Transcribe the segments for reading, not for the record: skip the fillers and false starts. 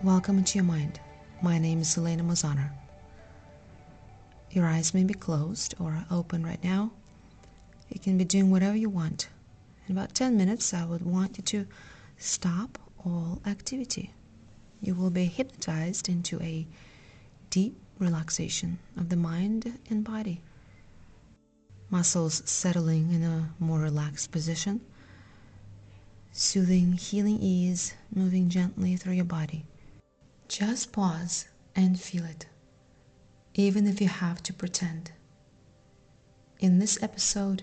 Welcome into your mind. My name is Elena Mosaner. Your eyes may be closed or open right now. You can be doing whatever you want. In about 10 minutes, I would want you to stop all activity. You will be hypnotized into a deep relaxation of the mind and body. Muscles settling in a more relaxed position. Soothing, healing ease moving gently through your body. Just pause and feel it, even if you have to pretend. In this episode,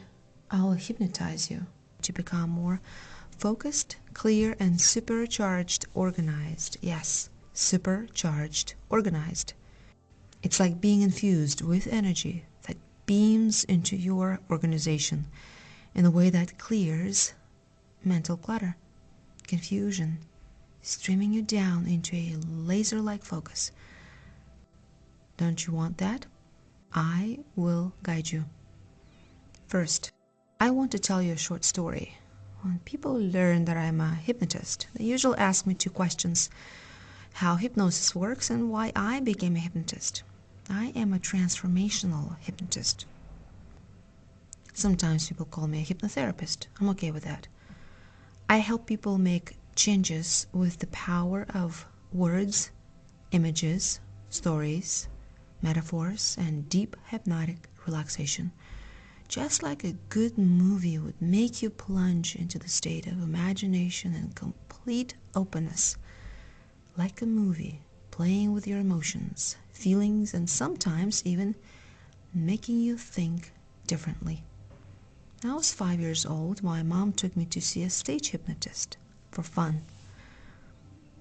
I'll hypnotize you to become more focused, clear, and supercharged organized. Yes, supercharged organized. It's like being infused with energy that beams into your organization in a way that clears mental clutter, confusion, streaming you down into a laser-like focus. Don't you want that? I will guide you. First, I want to tell you a short story. When people learn that I'm a hypnotist, they usually ask me two questions: how hypnosis works and why I became a hypnotist. I am a transformational hypnotist. Sometimes people call me a hypnotherapist. I'm okay with that. I help people make changes with the power of words, images, stories, metaphors, and deep hypnotic relaxation. Just like a good movie would make you plunge into the state of imagination and complete openness. Like a movie, playing with your emotions, feelings, and sometimes even making you think differently. When I was 5 years old, my mom took me to see a stage hypnotist for fun.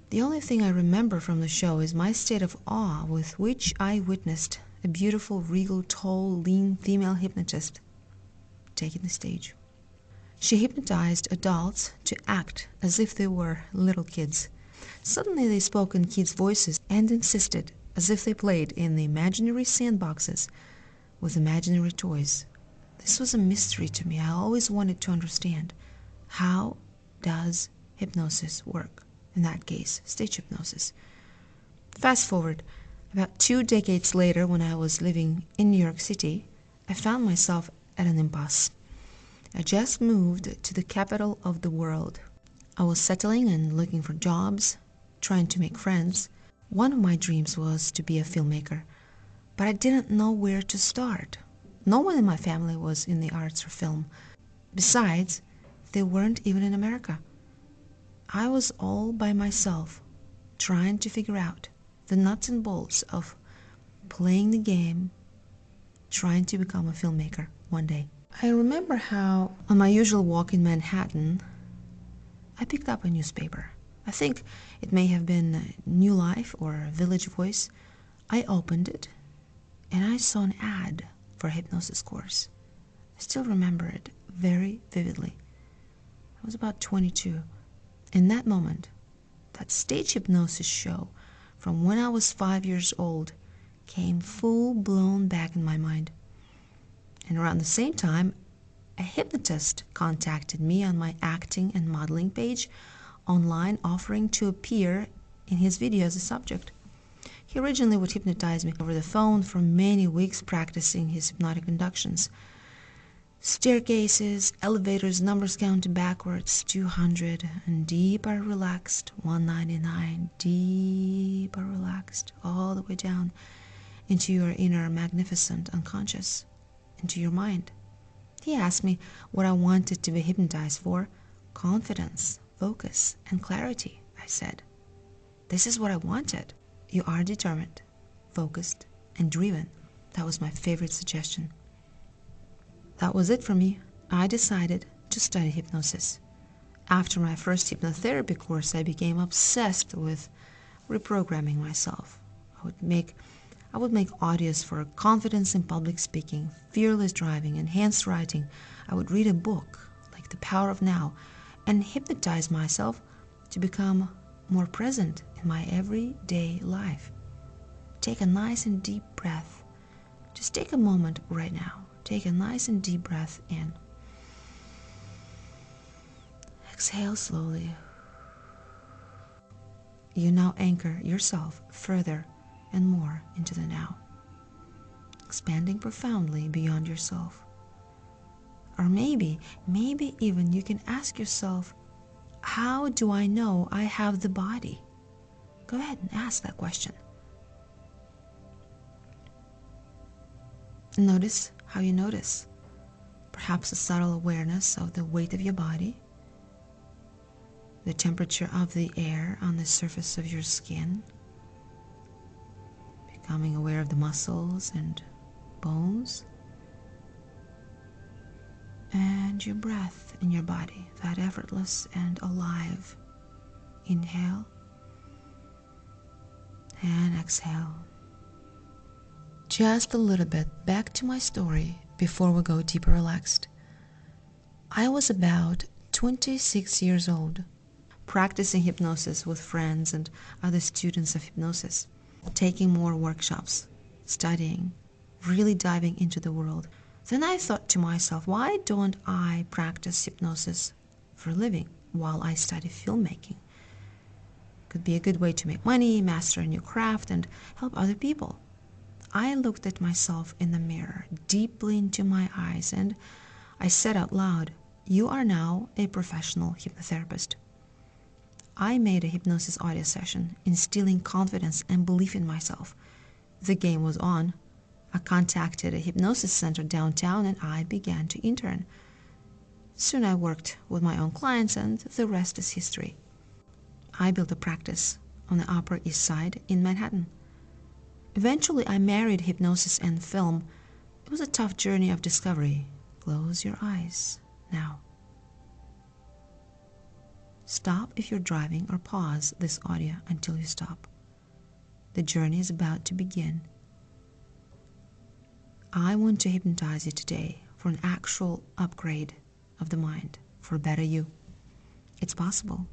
The only thing I remember from the show is my state of awe with which I witnessed a beautiful, regal, tall, lean female hypnotist taking the stage. She hypnotized adults to act as if they were little kids. Suddenly they spoke in kids' voices and insisted as if they played in the imaginary sandboxes with imaginary toys. This was a mystery to me. I always wanted to understand, how does hypnosis work? In that case, stage hypnosis. Fast forward, about 2 decades later, when I was living in New York City, I found myself at an impasse. I just moved to the capital of the world. I was settling and looking for jobs, trying to make friends. One of my dreams was to be a filmmaker, but I didn't know where to start. No one in my family was in the arts or film. Besides, they weren't even in America. I was all by myself, trying to figure out the nuts and bolts of playing the game, trying to become a filmmaker one day. I remember how, on my usual walk in Manhattan, I picked up a newspaper. I think it may have been New Life or Village Voice. I opened it, and I saw an ad for a hypnosis course. I still remember it very vividly. I was about 22. In that moment, that stage hypnosis show from when I was 5 years old came full-blown back in my mind. And around the same time, a hypnotist contacted me on my acting and modeling page online, offering to appear in his video as a subject. He originally would hypnotize me over the phone for many weeks, practicing his hypnotic inductions. Staircases, elevators, numbers counted backwards, 200, and deeper relaxed, 199, deeper relaxed, all the way down into your inner magnificent unconscious, into your mind. He asked me what I wanted to be hypnotized for. Confidence, focus, and clarity, I said. This is what I wanted. You are determined, focused, and driven. That was my favorite suggestion. That was it for me. I decided to study hypnosis. After my first hypnotherapy course, I became obsessed with reprogramming myself. I would make audios for confidence in public speaking, fearless driving, enhanced writing. I would read a book like The Power of Now and hypnotize myself to become more present in my everyday life. Take a nice and deep breath. Just take a moment right now. Take a nice and deep breath in. Exhale slowly. You now anchor yourself further and more into the now, expanding profoundly beyond yourself. Or maybe even you can ask yourself, how do I know I have the body? Go ahead and ask that question. Notice how you notice. Perhaps a subtle awareness of the weight of your body, the temperature of the air on the surface of your skin, becoming aware of the muscles and bones, and your breath in your body, that effortless and alive. Inhale and exhale. Just a little bit back to my story before we go deeper relaxed. I was about 26 years old, practicing hypnosis with friends and other students of hypnosis, taking more workshops, studying, really diving into the world. Then I thought to myself, why don't I practice hypnosis for a living while I study filmmaking? Could be a good way to make money, master a new craft, and help other people. I looked at myself in the mirror, deeply into my eyes, and I said out loud, you are now a professional hypnotherapist. I made a hypnosis audio session, instilling confidence and belief in myself. The game was on. I contacted a hypnosis center downtown and I began to intern. Soon I worked with my own clients and the rest is history. I built a practice on the Upper East Side in Manhattan. Eventually I married hypnosis and film. It was a tough journey of discovery. Close your eyes now. Stop if you're driving or pause this audio until you stop. The journey is about to begin. I want to hypnotize you today for an actual upgrade of the mind, for a better you. It's possible.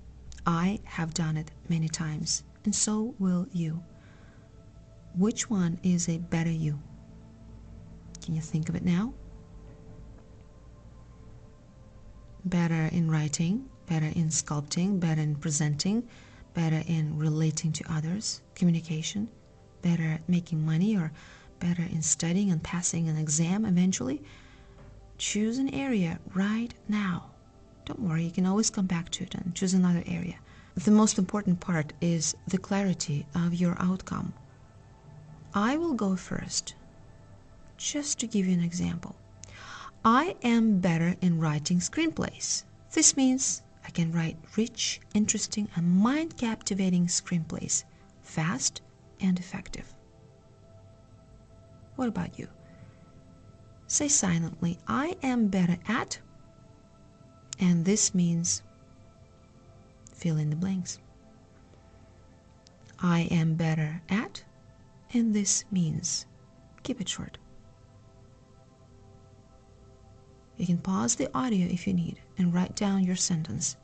I have done it many times, and so will you. Which one is a better you? Can you think of it now? Better in writing, better in sculpting, better in presenting, better in relating to others, communication, better at making money, or better in studying and passing an exam eventually? Choose an area right now. Don't worry, you can always come back to it and choose another area. The most important part is the clarity of your outcome. I will go first, just to give you an example. I am better in writing screenplays. This means I can write rich, interesting, and mind-captivating screenplays, fast and effective. What about you? Say silently, I am better at, and this means fill in the blanks. I am better at, and this means keep it short. You can pause the audio if you need and write down your sentence.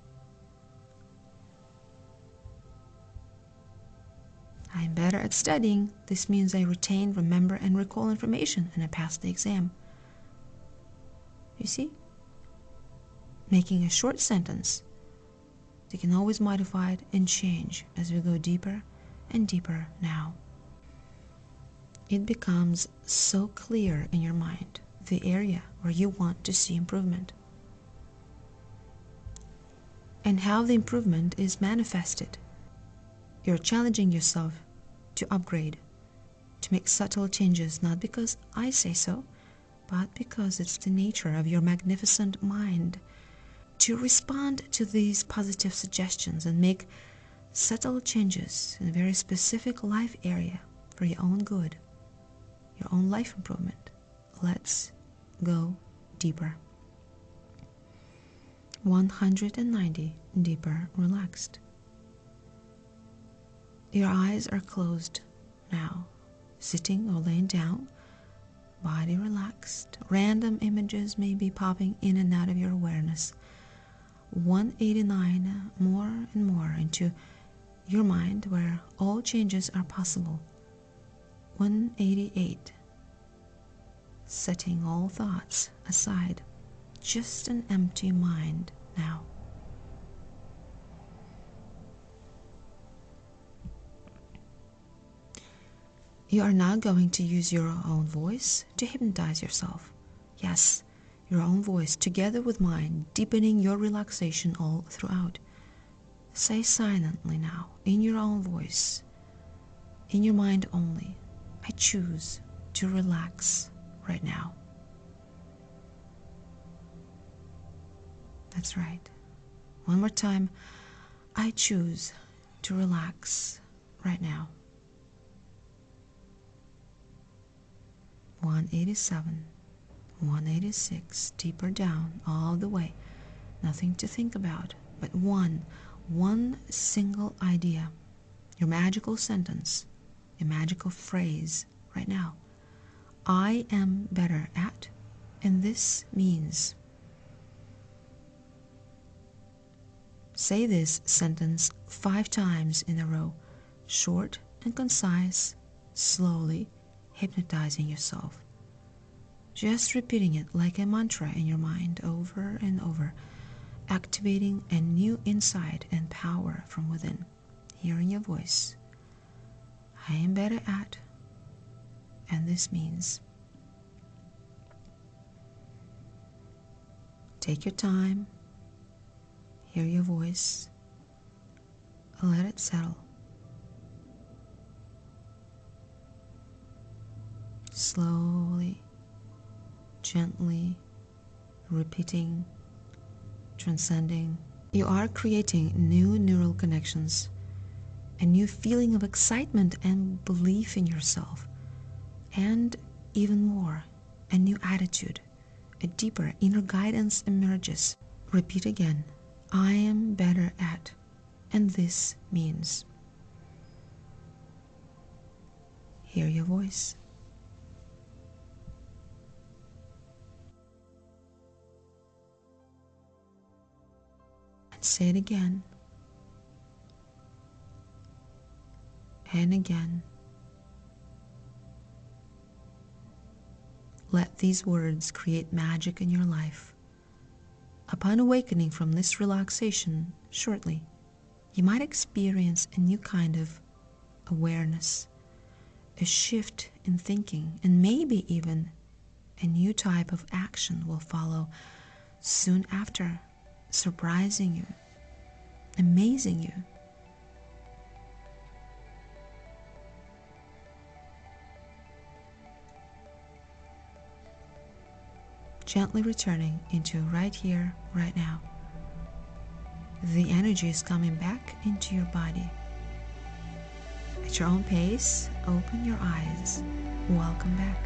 I am better at studying. This means I retain, remember, and recall information, and I pass the exam. You see? Making a short sentence. You can always modify it and change as we go deeper and deeper now. It becomes so clear in your mind, the area where you want to see improvement, and how the improvement is manifested. You're challenging yourself to upgrade, to make subtle changes, not because I say so, but because it's the nature of your magnificent mind to respond to these positive suggestions and make subtle changes in a very specific life area for your own good, your own life improvement. Let's go deeper. 190 deeper relaxed. Your eyes are closed now, sitting or laying down, body relaxed. Random images may be popping in and out of your awareness. 189 more and more into your mind where all changes are possible. 188. Setting all thoughts aside, just an empty mind now. You are now going to use your own voice to hypnotize yourself. Yes, your own voice together with mine, deepening your relaxation all throughout. Say silently now, in your own voice, in your mind only, I choose to relax right now. That's right. One more time, I choose to relax right now. 187, 186, deeper down, all the way. Nothing to think about, but one single idea, your magical sentence, your magical phrase right now. I am better at, and this means. Say this sentence 5 times in a row, short and concise, slowly hypnotizing yourself. Just repeating it like a mantra in your mind over and over, activating a new insight and power from within. Hearing your voice. I am better at, and this means. Take your time. Hear your voice. Let it settle. Slowly, gently, repeating, transcending. You are creating new neural connections, a new feeling of excitement and belief in yourself, and even more, a new attitude, a deeper inner guidance emerges. Repeat again. I am better at, and this means. Hear your voice. And say it again. And again. Let these words create magic in your life. Upon awakening from this relaxation shortly, you might experience a new kind of awareness, a shift in thinking, and maybe even a new type of action will follow soon after, surprising you, amazing you. Gently returning into right here, right now. The energy is coming back into your body. At your own pace, open your eyes. Welcome back.